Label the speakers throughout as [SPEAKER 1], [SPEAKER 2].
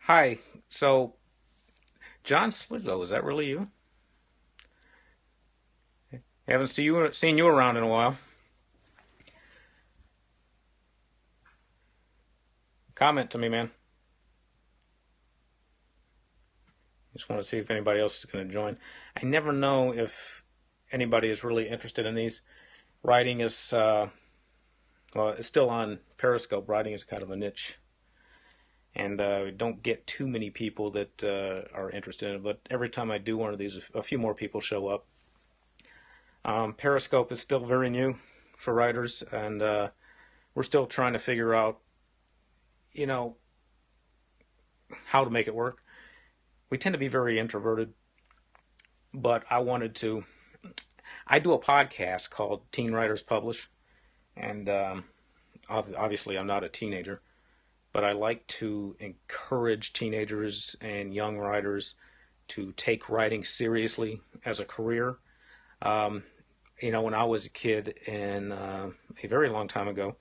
[SPEAKER 1] Hi. So, John Slidlow, is that really you? Haven't seen you around in a while. Comment to me, man. Just want to see if anybody else is going to join. I never know if anybody is really interested in these. Writing is, well, it's still on Periscope. Writing is kind of a niche, and we don't get too many people that are interested in it. But every time I do one of these, a few more people show up. Periscope is still very new for writers, and we're still trying to figure out, you know, how to make it work. We tend to be very introverted, but I do a podcast called Teen Writers Publish, and obviously I'm not a teenager, but I like to encourage teenagers and young writers to take writing seriously as a career. Um, when I was a kid in a very long time ago,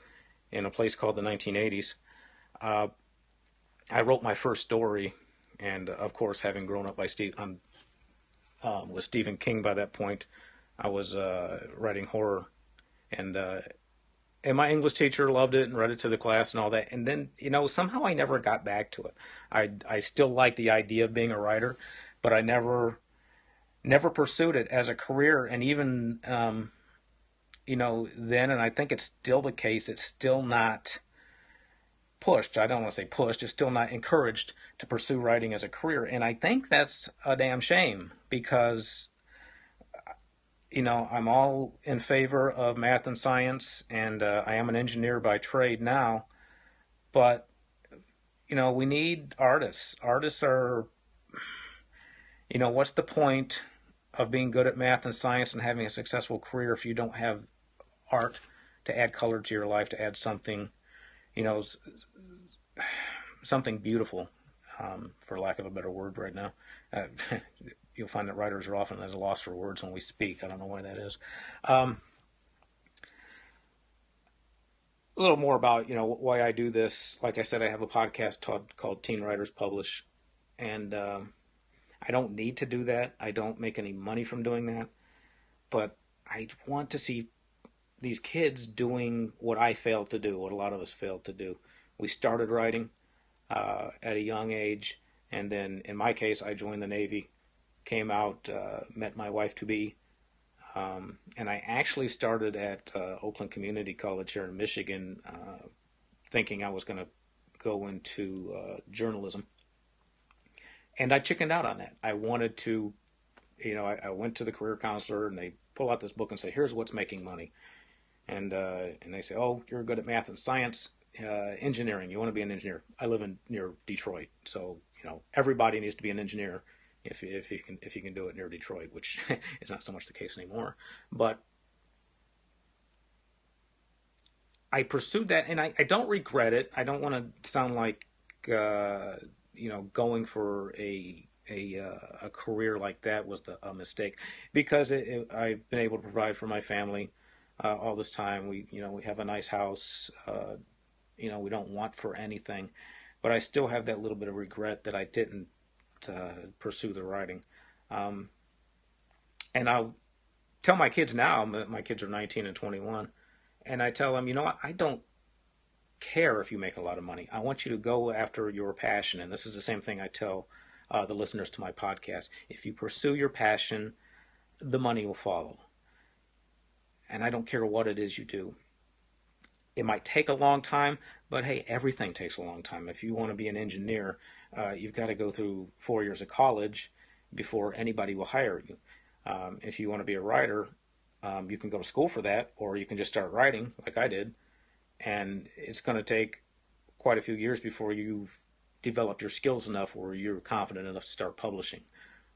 [SPEAKER 1] in a place called the 1980s, uh, I wrote my first story, and of course, having grown up with Stephen King by that point, I was writing horror, and and my English teacher loved it and read it to the class and all that. And then somehow I never got back to it. I still like the idea of being a writer, but I never pursued it as a career. And even then, and I think it's still the case. It's still not pushed. I don't want to say pushed. It's still not encouraged to pursue writing as a career. And I think that's a damn shame because I'm all in favor of math and science, and I am an engineer by trade now. But we need artists. Artists are, what's the point of being good at math and science and having a successful career if you don't have art to add color to your life, to add something, you know, something beautiful, for lack of a better word right now. Uh, you'll find that writers are often at a loss for words when we speak. I don't know why that is. Um, a little more about why I do this. Like I said, I have a podcast called Teen Writers Publish, and I don't need to do that. I don't make any money from doing that, but I want to see these kids doing what I failed to do, what a lot of us failed to do. We started writing at a young age, and then in my case, I joined the Navy, came out, met my wife to be, and I actually started at Oakland Community College here in Michigan, thinking I was going to go into journalism, and I chickened out on that. I wanted to, I went to the career counselor, and they pull out this book and say, "Here's what's making money," and they say, "Oh, you're good at math and science." Engineering. You want to be an engineer. I live near Detroit, so everybody needs to be an engineer if you can do it near Detroit, which is not so much the case anymore. But I pursued that, and I don't regret it. I don't want to sound like going for a career like that was a mistake, because I've been able to provide for my family all this time. We have a nice house. We don't want for anything, but I still have that little bit of regret that I didn't pursue the writing. Um, and I'll tell my kids now. My kids are 19 and 21, and I tell them, what? I don't care if you make a lot of money. I want you to go after your passion, and this is the same thing I tell the listeners to my podcast. If you pursue your passion, the money will follow, and I don't care what it is you do. It might take a long time, but hey, everything takes a long time. If you want to be an engineer, you've got to go through 4 years of college before anybody will hire you. If you want to be a writer, you can go to school for that, or you can just start writing like I did. And it's going to take quite a few years before you've developed your skills enough where you're confident enough to start publishing,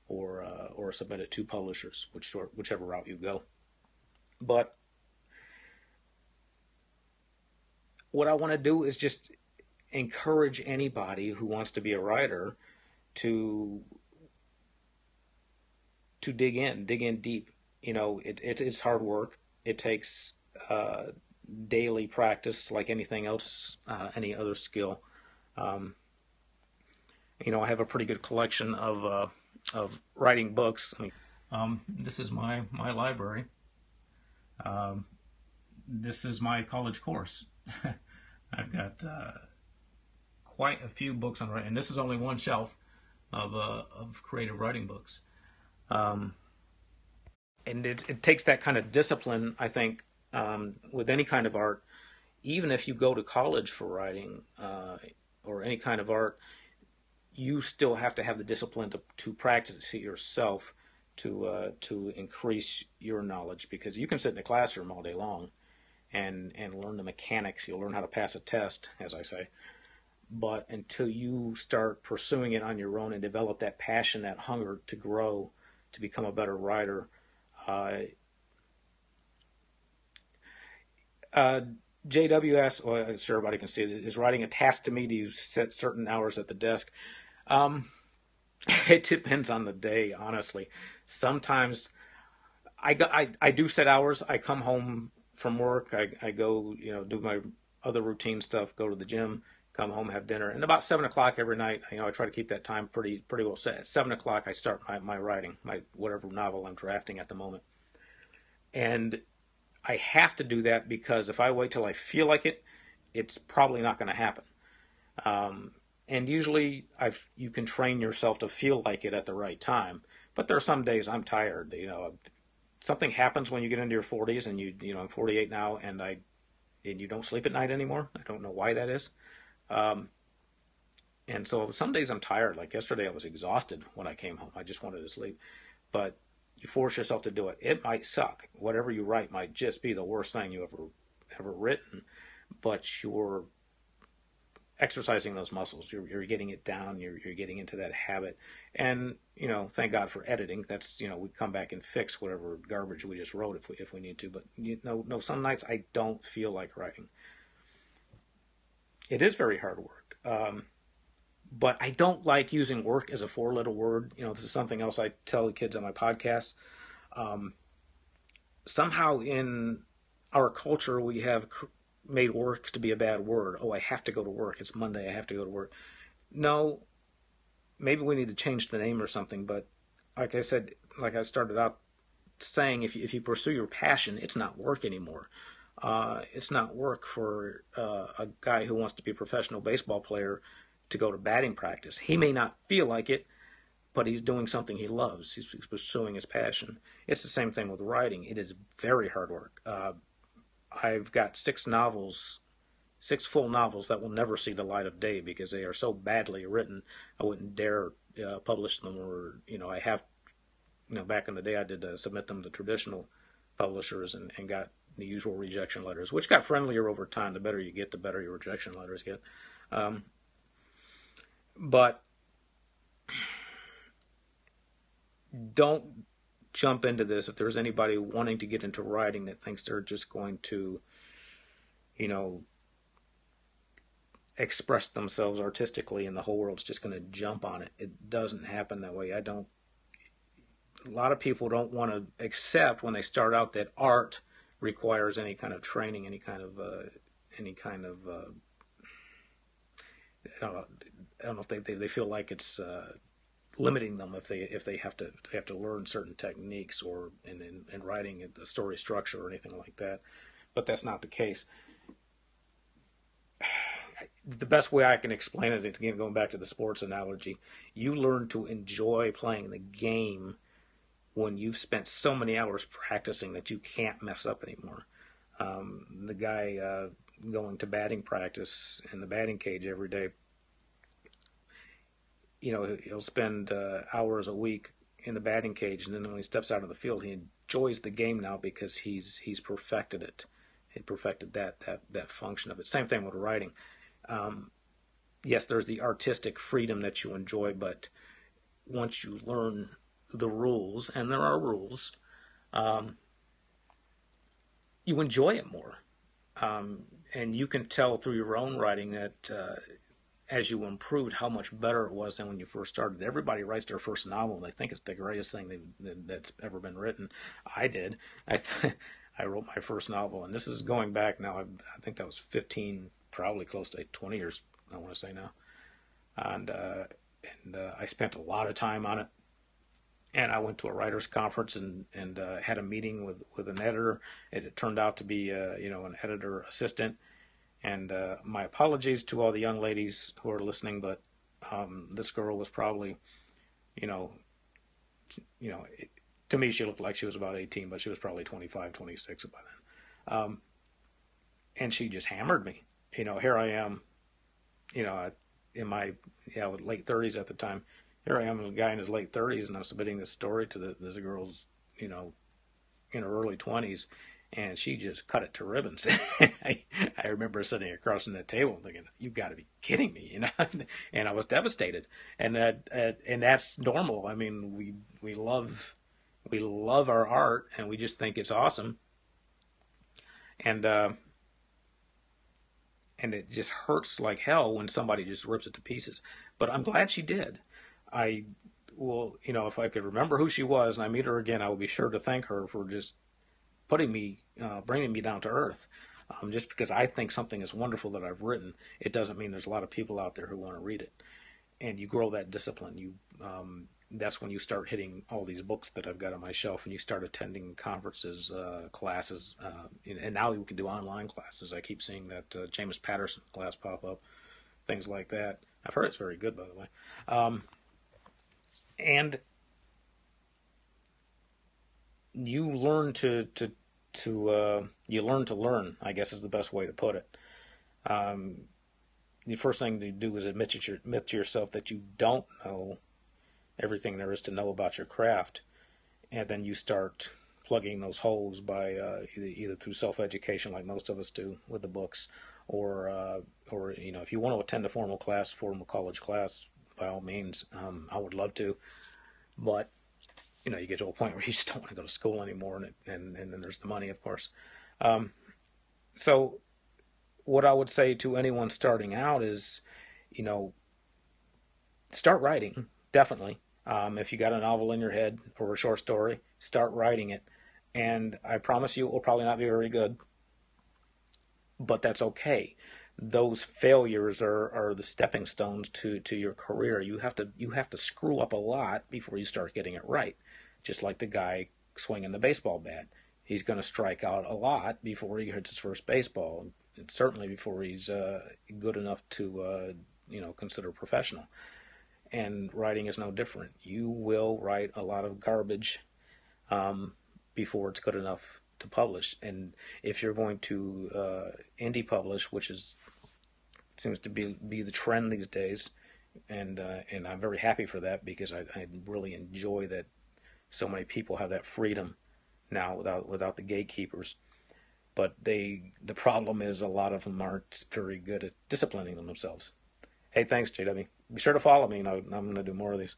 [SPEAKER 1] or submit it to publishers, whichever route you go. But what I want to do is just encourage anybody who wants to be a writer to dig in deep. It's hard work. It takes daily practice, like anything else, any other skill. Um, I have a pretty good collection of writing books. This is my library. Um, this is my college course. I've got quite a few books on writing, and this is only one shelf of creative writing books. Um, and it takes that kind of discipline, I think, with any kind of art. Even if you go to college for writing or any kind of art, you still have to have the discipline to practice it yourself to increase your knowledge, because you can sit in a classroom all day long and learn the mechanics. You'll learn how to pass a test, as I say. But until you start pursuing it on your own and develop that passion, that hunger to grow, to become a better writer, uh, uh, JWS, well, I'm sure everybody can see it, is writing a task to me to set certain hours at the desk. Um, it depends on the day, honestly. Sometimes I do set hours. I come home from work. I go, do my other routine stuff, go to the gym, come home, have dinner. And about 7 o'clock every night, I try to keep that time pretty well set. At 7 o'clock, I start my writing, my whatever novel I'm drafting at the moment. And I have to do that because if I wait till I feel like it, it's probably not going to happen. And usually, you can train yourself to feel like it at the right time. But there are some days I'm tired. Something happens when you get into your 40s, and I'm 48 now, and you don't sleep at night anymore. I don't know why that is. Um, and so some days I'm tired. Like yesterday, I was exhausted when I came home. I just wanted to sleep. But you force yourself to do it. It might suck. Whatever you write might just be the worst thing you ever written. But you're exercising those muscles. You're getting it down. You're getting into that habit. And thank God for editing. That's we come back and fix whatever garbage we just wrote if we need to. But no, some nights I don't feel like writing. It is very hard work. But I don't like using work as a four-letter word. This is something else I tell the kids on my podcast. Um, Somehow in our culture we have made work to be a bad word. Oh, I have to go to work. It's Monday. I have to go to work. No, maybe we need to change the name or something. But like I said, like I started out saying, if you pursue your passion, it's not work anymore. It's not work for a guy who wants to be a professional baseball player to go to batting practice. He may not feel like it, but he's doing something he loves. He's pursuing his passion. It's the same thing with writing. It is very hard work. I've got 6 full novels that will never see the light of day because they are so badly written. I wouldn't dare publish them, or I have, back in the day I did submit them to traditional publishers and got the usual rejection letters, which got friendlier over time. The better you get, the better your rejection letters get. Um, but don't jump into this if there's anybody wanting to get into writing that thinks they're just going to, you know, express themselves artistically and the whole world's just going to jump on it. It doesn't happen that way. A lot of people don't want to accept when they start out that art requires any kind of training, I don't know if they feel like it's limiting them if they have to learn certain techniques or in writing a story structure or anything like that. But that's not the case. The best way I can explain it, again, going back to the sports analogy, you learn to enjoy playing the game when you've spent so many hours practicing that you can't mess up anymore. The guy going to batting practice in the batting cage every day, he'll spend hours a week in the batting cage, and then when he steps out of the field, he enjoys the game now because he's perfected it. He perfected that function of it. Same thing with writing. Yes, there's the artistic freedom that you enjoy, but once you learn the rules, and there are rules, you enjoy it more. And you can tell through your own writing that as you improved, how much better it was than when you first started. Everybody writes their first novel, and they think it's the greatest thing that's ever been written. I did. I wrote my first novel, and this is going back now. I think that was 15, probably close to 20 years, I want to say now. And and I spent a lot of time on it. And I went to a writers' conference and had a meeting with an editor. It turned out to be an editor assistant. And my apologies to all the young ladies who are listening, but this girl was probably, you know, to me she looked like she was about 18, but she was probably 25, 26 by then. And she just hammered me. Here I am, in my late 30s at the time. Here I am, a guy in his late 30s, and I'm submitting this story to this girl's, in her early 20s, and she just cut it to ribbons. I remember sitting across from that table thinking, "You've got to be kidding me," and I was devastated. And that's normal. I mean, we love our art, and we just think it's awesome, and it just hurts like hell when somebody just rips it to pieces. But I'm glad she did. I will, if I could remember who she was and I meet her again, I will be sure to thank her for just bringing me down to earth. Just because I think something is wonderful that I've written, it doesn't mean there's a lot of people out there who want to read it. And you grow that discipline. That's when you start hitting all these books that I've got on my shelf, and you start attending conferences, classes, and now we can do online classes. I keep seeing that James Patterson class pop up, things like that. I've heard it's very good, by the way. And you learn to learn, I guess is the best way to put it. The first thing to do is admit to yourself that you don't know everything there is to know about your craft, and then you start plugging those holes by either through self-education, like most of us do with the books, or if you want to attend a formal college class, by all means, I would love to, but you get to a point where you just don't want to go to school anymore, and then there's the money, of course. So what I would say to anyone starting out is, start writing, definitely. If you got a novel in your head or a short story, start writing it. And I promise you it will probably not be very good, but that's okay. Those failures are the stepping stones to your career. You have to screw up a lot before you start getting it right. Just like the guy swinging the baseball bat. He's going to strike out a lot before he hits his first baseball, and certainly before he's good enough to consider professional. And writing is no different. You will write a lot of garbage before it's good enough to publish. And if you're going to indie publish, which seems to be the trend these days, and I'm very happy for that, because I really enjoy that so many people have that freedom now without the gatekeepers. But the problem is a lot of them aren't very good at disciplining themselves. Hey, thanks, JW. Be sure to follow me. I'm going to do more of these.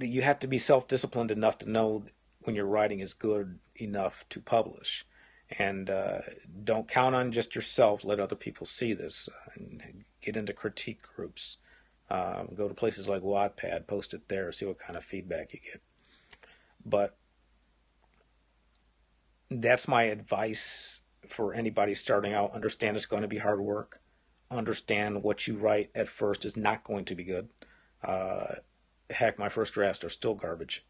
[SPEAKER 1] You have to be self-disciplined enough to know when your writing is good enough to publish. And don't count on just yourself. Let other people see this. And get into critique groups. Go to places like Wattpad. Post it there. See what kind of feedback you get. But that's my advice for anybody starting out. Understand it's going to be hard work. Understand what you write at first is not going to be good. Heck, my first drafts are still garbage.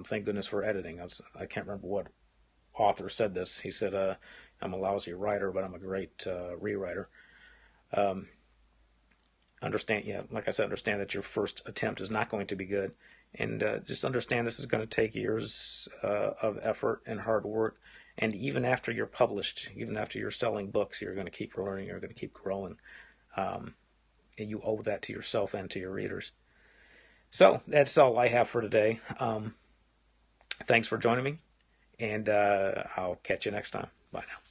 [SPEAKER 1] Thank goodness for editing. I can't remember what author said this. He said, I'm a lousy writer, but I'm a great rewriter. Like I said, understand that your first attempt is not going to be good. And just understand this is going to take years of effort and hard work. And even after you're published, even after you're selling books, you're going to keep learning, you're going to keep growing. And you owe that to yourself and to your readers. So that's all I have for today. Thanks for joining me, and I'll catch you next time. Bye now.